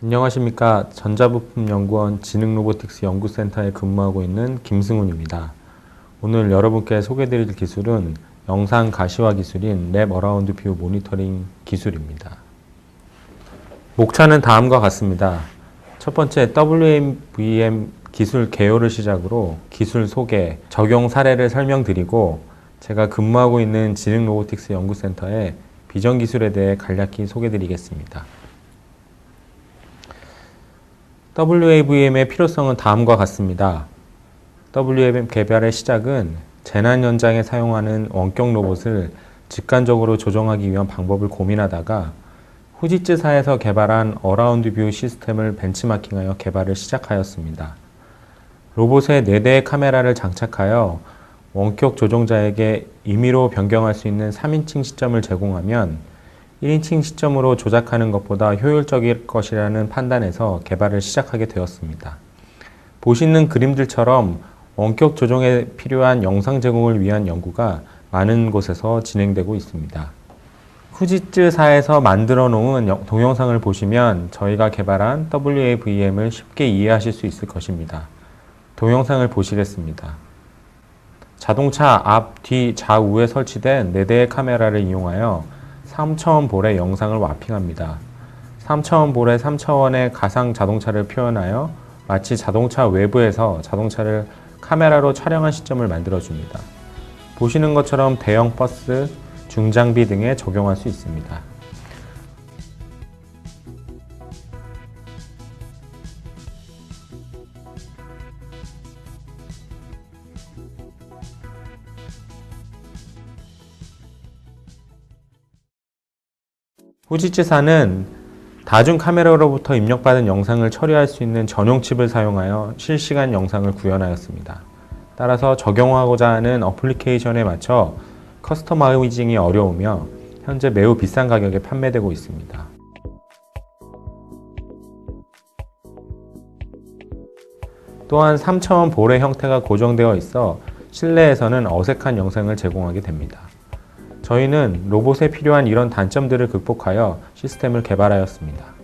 안녕하십니까. 전자부품연구원 지능로보틱스 연구센터에 근무하고 있는 김승훈입니다. 오늘 여러분께 소개해드릴 기술은 영상 가시화 기술인 랩 어라운드 뷰 모니터링 기술입니다. 목차는 다음과 같습니다. 첫 번째 WMVM 기술 개요를 시작으로 기술 소개, 적용 사례를 설명드리고 제가 근무하고 있는 지능로보틱스 연구센터의 비전 기술에 대해 간략히 소개드리겠습니다. WAVM의 필요성은 다음과 같습니다. WAVM 개발의 시작은 재난 현장에 사용하는 원격 로봇을 직관적으로 조정하기 위한 방법을 고민하다가 후지츠사에서 개발한 어라운드 뷰 시스템을 벤치마킹하여 개발을 시작하였습니다. 로봇에 4대의 카메라를 장착하여 원격 조종자에게 임의로 변경할 수 있는 3인칭 시점을 제공하면 1인칭 시점으로 조작하는 것보다 효율적일 것이라는 판단에서 개발을 시작하게 되었습니다. 보시는 그림들처럼 원격 조정에 필요한 영상 제공을 위한 연구가 많은 곳에서 진행되고 있습니다. 후지츠사에서 만들어 놓은 동영상을 보시면 저희가 개발한 WAVM을 쉽게 이해하실 수 있을 것입니다. 동영상을 보시겠습니다. 자동차 앞, 뒤, 좌우에 설치된 4대의 카메라를 이용하여 3차원 볼의 영상을 마핑합니다. 3차원 볼에 3차원의 가상 자동차를 표현하여 마치 자동차 외부에서 자동차를 카메라로 촬영한 시점을 만들어줍니다. 보시는 것처럼 대형 버스, 중장비 등에 적용할 수 있습니다. 후지츠사는 다중 카메라로부터 입력받은 영상을 처리할 수 있는 전용 칩을 사용하여 실시간 영상을 구현하였습니다. 따라서 적용하고자 하는 어플리케이션에 맞춰 커스터마이징이 어려우며 현재 매우 비싼 가격에 판매되고 있습니다. 또한 3차원 볼의 형태가 고정되어 있어 실내에서는 어색한 영상을 제공하게 됩니다. 저희는 로봇에 필요한 이런 단점들을 극복하여 시스템을 개발하였습니다.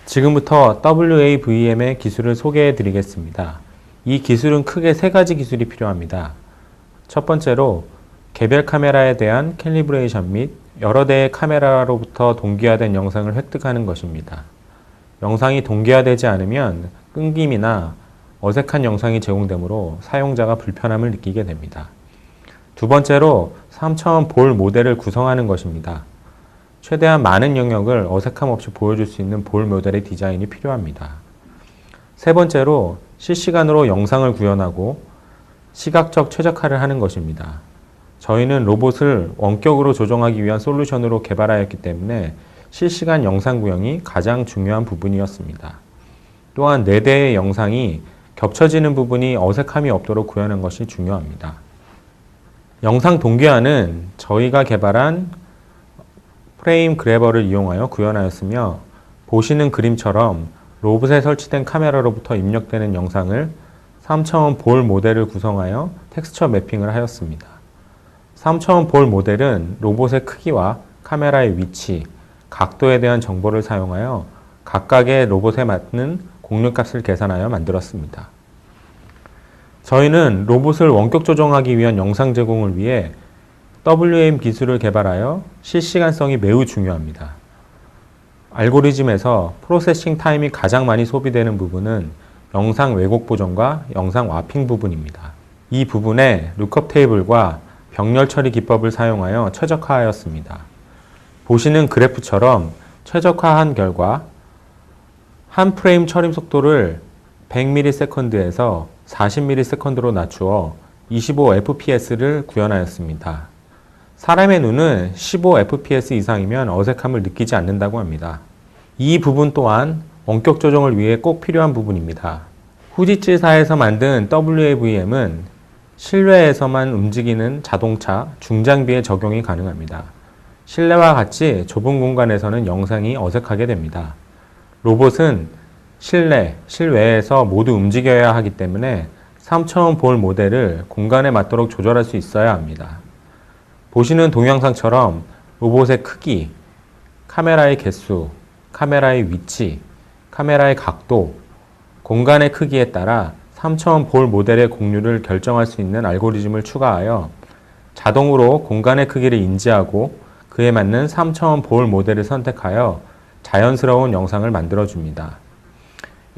지금부터 WAVM의 기술을 소개해 드리겠습니다. 이 기술은 크게 세 가지 기술이 필요합니다. 첫 번째로 개별 카메라에 대한 캘리브레이션 및 여러 대의 카메라로부터 동기화된 영상을 획득하는 것입니다. 영상이 동기화되지 않으면 끊김이나 어색한 영상이 제공되므로 사용자가 불편함을 느끼게 됩니다. 두 번째로 3차원 볼 모델을 구성하는 것입니다. 최대한 많은 영역을 어색함 없이 보여줄 수 있는 볼 모델의 디자인이 필요합니다. 세 번째로 실시간으로 영상을 구현하고 시각적 최적화를 하는 것입니다. 저희는 로봇을 원격으로 조정하기 위한 솔루션으로 개발하였기 때문에 실시간 영상 구현이 가장 중요한 부분이었습니다. 또한 4대의 영상이 겹쳐지는 부분이 어색함이 없도록 구현한 것이 중요합니다. 영상 동기화는 저희가 개발한 프레임 그래버를 이용하여 구현하였으며 보시는 그림처럼 로봇에 설치된 카메라로부터 입력되는 영상을 3차원 볼 모델을 구성하여 텍스처 매핑을 하였습니다. 3차원 볼 모델은 로봇의 크기와 카메라의 위치, 각도에 대한 정보를 사용하여 각각의 로봇에 맞는 공률값을 계산하여 만들었습니다. 저희는 로봇을 원격 조정하기 위한 영상 제공을 위해 WAM 기술을 개발하여 실시간성이 매우 중요합니다. 알고리즘에서 프로세싱 타임이 가장 많이 소비되는 부분은 영상 왜곡 보정과 영상 와핑 부분입니다. 이 부분에 룩업 테이블과 병렬 처리 기법을 사용하여 최적화하였습니다. 보시는 그래프처럼 최적화한 결과 한 프레임 처림 속도를 100ms에서 40ms로 낮추어 25fps를 구현하였습니다. 사람의 눈은 15fps 이상이면 어색함을 느끼지 않는다고 합니다. 이 부분 또한 원격 조정을 위해 꼭 필요한 부분입니다. 후지츠사에서 만든 WAVM은 실외에서만 움직이는 자동차, 중장비에 적용이 가능합니다. 실내와 같이 좁은 공간에서는 영상이 어색하게 됩니다. 로봇은 실내, 실외에서 모두 움직여야 하기 때문에 3차원 볼 모델을 공간에 맞도록 조절할 수 있어야 합니다. 보시는 동영상처럼 로봇의 크기, 카메라의 개수, 카메라의 위치, 카메라의 각도, 공간의 크기에 따라 3차원 볼 모델의 공률을 결정할 수 있는 알고리즘을 추가하여 자동으로 공간의 크기를 인지하고 그에 맞는 3차원 볼 모델을 선택하여 자연스러운 영상을 만들어줍니다.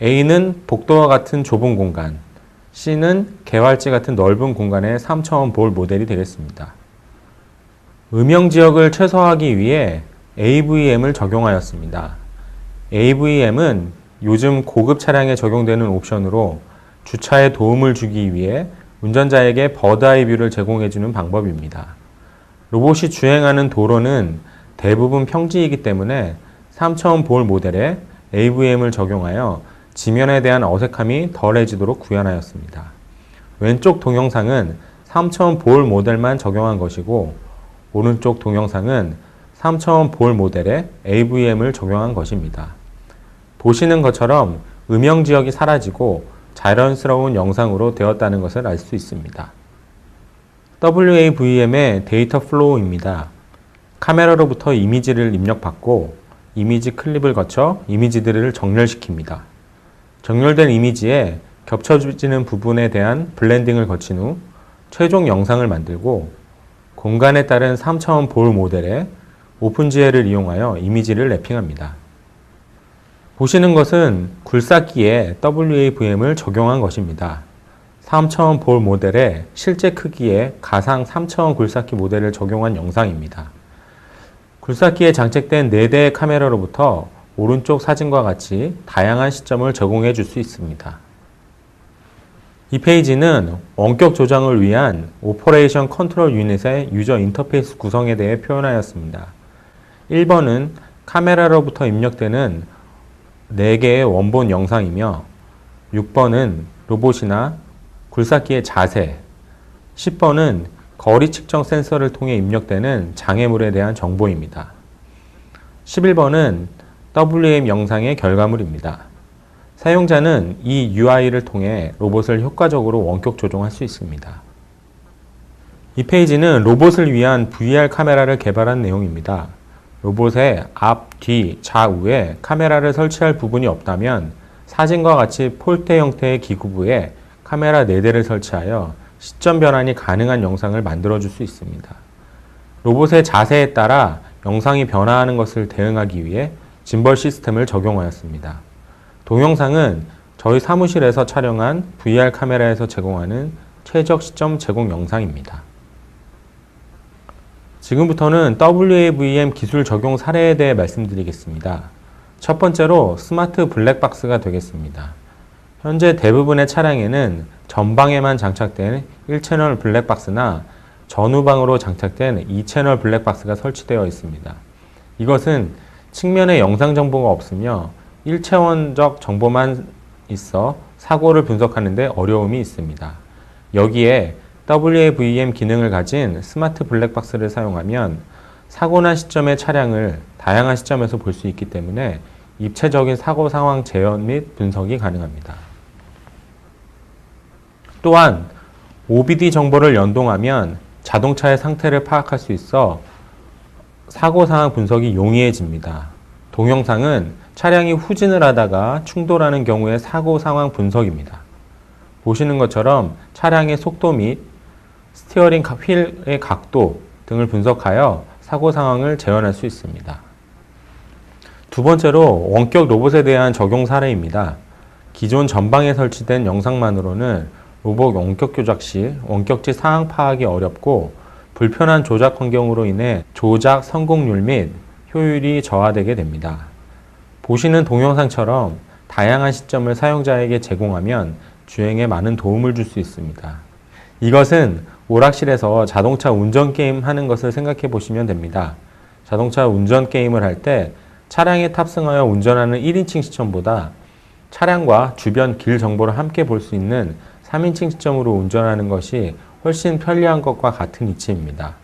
A는 복도와 같은 좁은 공간, C는 개활지 같은 넓은 공간의 3차원 볼 모델이 되겠습니다. 음영 지역을 최소화하기 위해 AVM을 적용하였습니다. AVM은 요즘 고급 차량에 적용되는 옵션으로 주차에 도움을 주기 위해 운전자에게 버드아이 뷰를 제공해주는 방법입니다. 로봇이 주행하는 도로는 대부분 평지이기 때문에 3차원 볼 모델에 AVM을 적용하여 지면에 대한 어색함이 덜해지도록 구현하였습니다. 왼쪽 동영상은 3차원 볼 모델만 적용한 것이고 오른쪽 동영상은 3차원 볼 모델에 AVM을 적용한 것입니다. 보시는 것처럼 음영 지역이 사라지고 자연스러운 영상으로 되었다는 것을 알 수 있습니다. WAVM의 데이터 플로우입니다. 카메라로부터 이미지를 입력받고 이미지 클립을 거쳐 이미지들을 정렬시킵니다. 정렬된 이미지에 겹쳐지는 부분에 대한 블렌딩을 거친 후 최종 영상을 만들고 공간에 따른 3차원 볼 모델에 오픈GL을 이용하여 이미지를 랩핑합니다. 보시는 것은 굴삭기에 WAVM을 적용한 것입니다. 3차원 볼 모델에 실제 크기의 가상 3차원 굴삭기 모델을 적용한 영상입니다. 굴삭기에 장착된 4대의 카메라로부터 오른쪽 사진과 같이 다양한 시점을 제공해 줄 수 있습니다. 이 페이지는 원격 조정을 위한 오퍼레이션 컨트롤 유닛의 유저 인터페이스 구성에 대해 표현하였습니다. 1번은 카메라로부터 입력되는 4개의 원본 영상이며 6번은 로봇이나 굴삭기의 자세, 10번은 거리 측정 센서를 통해 입력되는 장애물에 대한 정보입니다. 11번은 WAM 영상의 결과물입니다. 사용자는 이 UI를 통해 로봇을 효과적으로 원격 조종할 수 있습니다. 이 페이지는 로봇을 위한 VR 카메라를 개발한 내용입니다. 로봇의 앞, 뒤, 좌우에 카메라를 설치할 부분이 없다면 사진과 같이 폴대 형태의 기구부에 카메라 4대를 설치하여 시점 변환이 가능한 영상을 만들어줄 수 있습니다. 로봇의 자세에 따라 영상이 변화하는 것을 대응하기 위해 짐벌 시스템을 적용하였습니다. 동영상은 저희 사무실에서 촬영한 VR 카메라에서 제공하는 최적 시점 제공 영상입니다. 지금부터는 WAVM 기술 적용 사례에 대해 말씀드리겠습니다. 첫 번째로 스마트 블랙박스가 되겠습니다. 현재 대부분의 차량에는 전방에만 장착된 1채널 블랙박스나 전후방으로 장착된 2채널 블랙박스가 설치되어 있습니다. 이것은 측면에 영상 정보가 없으며 1차원적 정보만 있어 사고를 분석하는 데 어려움이 있습니다. 여기에 WAVM 기능을 가진 스마트 블랙박스를 사용하면 사고난 시점의 차량을 다양한 시점에서 볼 수 있기 때문에 입체적인 사고 상황 재현 및 분석이 가능합니다. 또한 OBD 정보를 연동하면 자동차의 상태를 파악할 수 있어 사고 상황 분석이 용이해집니다. 동영상은 차량이 후진을 하다가 충돌하는 경우의 사고 상황 분석입니다. 보시는 것처럼 차량의 속도 및 스티어링 휠의 각도 등을 분석하여 사고 상황을 재현할 수 있습니다. 두 번째로 원격 로봇에 대한 적용 사례입니다. 기존 전방에 설치된 영상만으로는 로봇 원격 조작 시 원격지 상황 파악이 어렵고 불편한 조작 환경으로 인해 조작 성공률 및 효율이 저하되게 됩니다. 보시는 동영상처럼 다양한 시점을 사용자에게 제공하면 주행에 많은 도움을 줄 수 있습니다. 이것은 오락실에서 자동차 운전 게임 하는 것을 생각해 보시면 됩니다. 자동차 운전 게임을 할 때 차량에 탑승하여 운전하는 1인칭 시점보다 차량과 주변 길 정보를 함께 볼 수 있는 3인칭 시점으로 운전하는 것이 훨씬 편리한 것과 같은 이치입니다.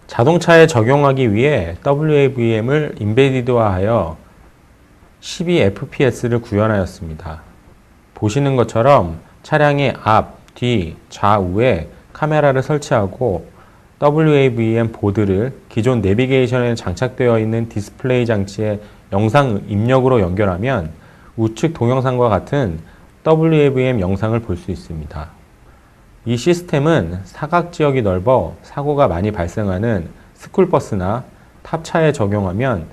자동차에 적용하기 위해 WAVM을 인베디드화하여 12fps를 구현하였습니다. 보시는 것처럼 차량의 앞, 뒤, 좌우에 카메라를 설치하고 WAVM 보드를 기존 내비게이션에 장착되어 있는 디스플레이 장치의 영상 입력으로 연결하면 우측 동영상과 같은 WAVM 영상을 볼 수 있습니다. 이 시스템은 사각 지역이 넓어 사고가 많이 발생하는 스쿨버스나 탑차에 적용하면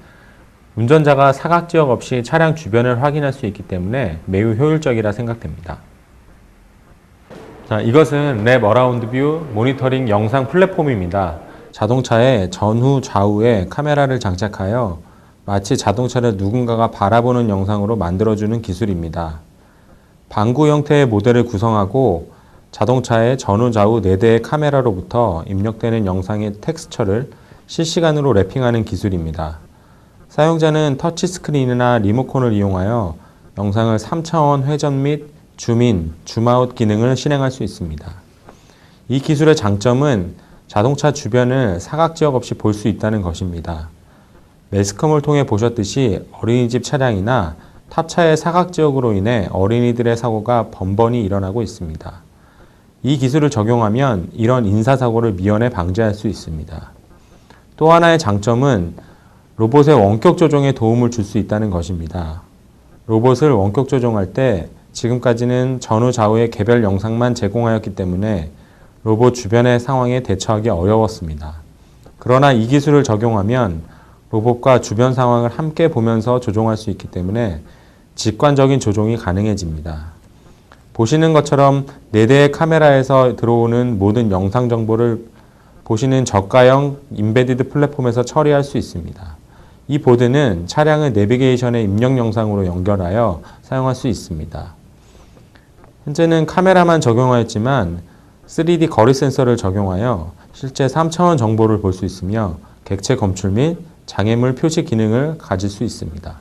운전자가 사각 지역 없이 차량 주변을 확인할 수 있기 때문에 매우 효율적이라 생각됩니다. 자, 이것은 랩 어라운드 뷰 모니터링 영상 플랫폼입니다. 자동차의 전후 좌우에 카메라를 장착하여 마치 자동차를 누군가가 바라보는 영상으로 만들어주는 기술입니다. 방구 형태의 모델을 구성하고 자동차의 전후 좌우 4대의 카메라로부터 입력되는 영상의 텍스처를 실시간으로 랩핑하는 기술입니다. 사용자는 터치스크린이나 리모컨을 이용하여 영상을 3차원 회전 및 줌인, 줌아웃 기능을 실행할 수 있습니다. 이 기술의 장점은 자동차 주변을 사각지역 없이 볼 수 있다는 것입니다. 매스컴을 통해 보셨듯이 어린이집 차량이나 탑차의 사각지역으로 인해 어린이들의 사고가 번번이 일어나고 있습니다. 이 기술을 적용하면 이런 인사사고를 미연에 방지할 수 있습니다. 또 하나의 장점은 로봇의 원격 조종에 도움을 줄 수 있다는 것입니다. 로봇을 원격 조종할 때 지금까지는 전후 좌우의 개별 영상만 제공하였기 때문에 로봇 주변의 상황에 대처하기 어려웠습니다. 그러나 이 기술을 적용하면 로봇과 주변 상황을 함께 보면서 조종할 수 있기 때문에 직관적인 조종이 가능해집니다. 보시는 것처럼 4대의 카메라에서 들어오는 모든 영상 정보를 보시는 저가형 인베디드 플랫폼에서 처리할 수 있습니다. 이 보드는 차량의 내비게이션의 입력 영상으로 연결하여 사용할 수 있습니다. 현재는 카메라만 적용하였지만 3D 거리 센서를 적용하여 실제 3차원 정보를 볼 수 있으며 객체 검출 및 장애물 표시 기능을 가질 수 있습니다.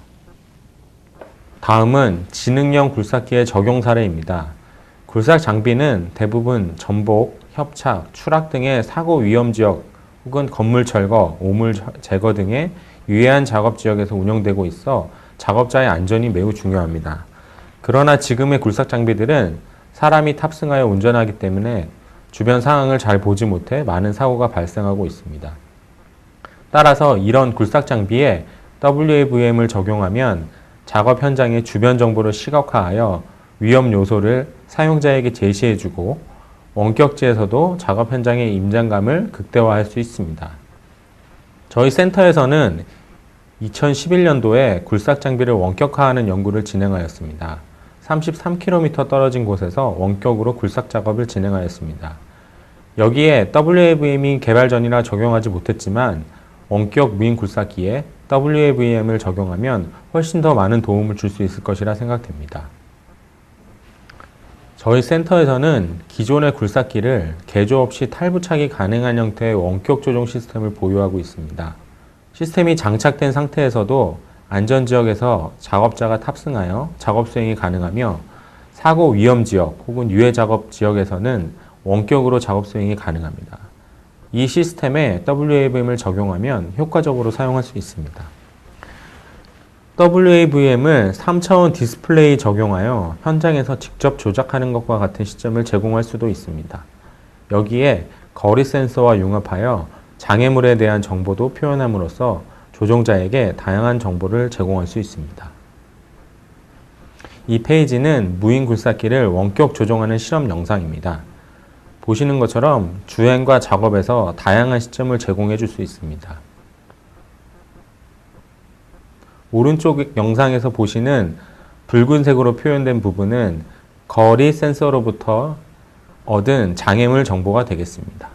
다음은 지능형 굴삭기의 적용 사례입니다. 굴삭 장비는 대부분 전복, 협착, 추락 등의 사고 위험 지역 혹은 건물 철거, 오물 제거 등의 유해한 작업 지역에서 운영되고 있어 작업자의 안전이 매우 중요합니다. 그러나 지금의 굴삭 장비들은 사람이 탑승하여 운전하기 때문에 주변 상황을 잘 보지 못해 많은 사고가 발생하고 있습니다. 따라서 이런 굴삭 장비에 WAVM을 적용하면 작업 현장의 주변 정보를 시각화하여 위험 요소를 사용자에게 제시해주고 원격지에서도 작업 현장의 임장감을 극대화할 수 있습니다. 저희 센터에서는 2011년도에 굴삭 장비를 원격화하는 연구를 진행하였습니다. 33km 떨어진 곳에서 원격으로 굴삭 작업을 진행하였습니다. 여기에 WAVM이 개발 전이라 적용하지 못했지만 원격 무인 굴삭기에 WAVM을 적용하면 훨씬 더 많은 도움을 줄 수 있을 것이라 생각됩니다. 저희 센터에서는 기존의 굴삭기를 개조 없이 탈부착이 가능한 형태의 원격 조종 시스템을 보유하고 있습니다. 시스템이 장착된 상태에서도 안전지역에서 작업자가 탑승하여 작업 수행이 가능하며 사고 위험 지역 혹은 유해 작업 지역에서는 원격으로 작업 수행이 가능합니다. 이 시스템에 WAVM을 적용하면 효과적으로 사용할 수 있습니다. WAVM을 3차원 디스플레이 적용하여 현장에서 직접 조작하는 것과 같은 시점을 제공할 수도 있습니다. 여기에 거리 센서와 융합하여 장애물에 대한 정보도 표현함으로써 조종자에게 다양한 정보를 제공할 수 있습니다. 이 페이지는 무인 굴삭기를 원격 조종하는 실험 영상입니다. 보시는 것처럼 주행과 작업에서 다양한 시점을 제공해 줄 수 있습니다. 오른쪽 영상에서 보시는 붉은색으로 표현된 부분은 거리 센서로부터 얻은 장애물 정보가 되겠습니다.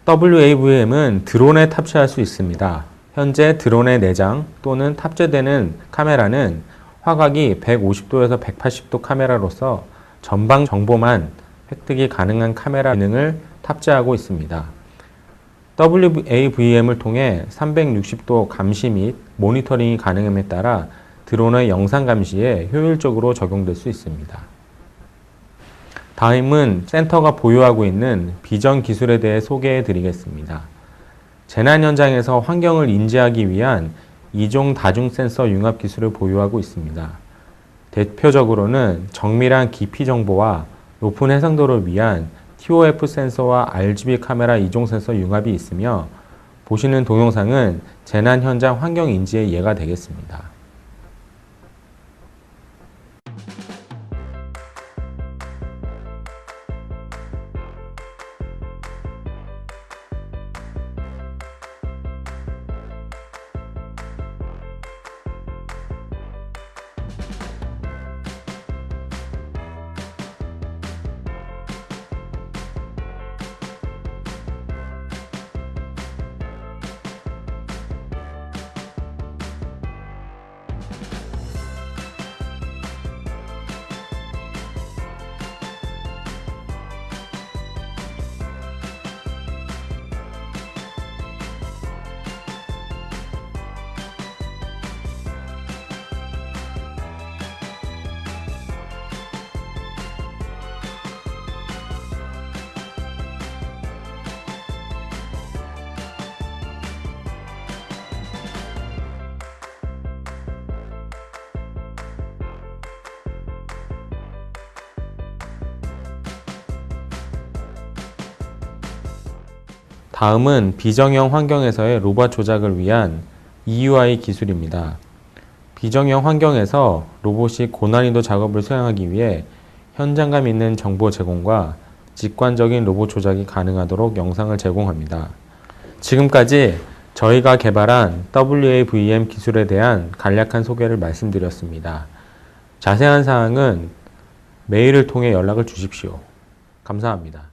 WAVM은 드론에 탑재할 수 있습니다. 현재 드론의 내장 또는 탑재되는 카메라는 화각이 150도에서 180도 카메라로서 전방 정보만 획득이 가능한 카메라 기능을 탑재하고 있습니다. WAVM을 통해 360도 감시 및 모니터링이 가능함에 따라 드론의 영상 감시에 효율적으로 적용될 수 있습니다. 다음은 센터가 보유하고 있는 비전 기술에 대해 소개해 드리겠습니다. 재난 현장에서 환경을 인지하기 위한 이종 다중 센서 융합 기술을 보유하고 있습니다. 대표적으로는 정밀한 깊이 정보와 높은 해상도를 위한 TOF 센서와 RGB 카메라 이종 센서 융합이 있으며 보시는 동영상은 재난 현장 환경 인지의 예가 되겠습니다. 다음은 비정형 환경에서의 로봇 조작을 위한 EUI 기술입니다. 비정형 환경에서 로봇이 고난이도 작업을 수행하기 위해 현장감 있는 정보 제공과 직관적인 로봇 조작이 가능하도록 영상을 제공합니다. 지금까지 저희가 개발한 WAVM 기술에 대한 간략한 소개를 말씀드렸습니다. 자세한 사항은 메일을 통해 연락을 주십시오. 감사합니다.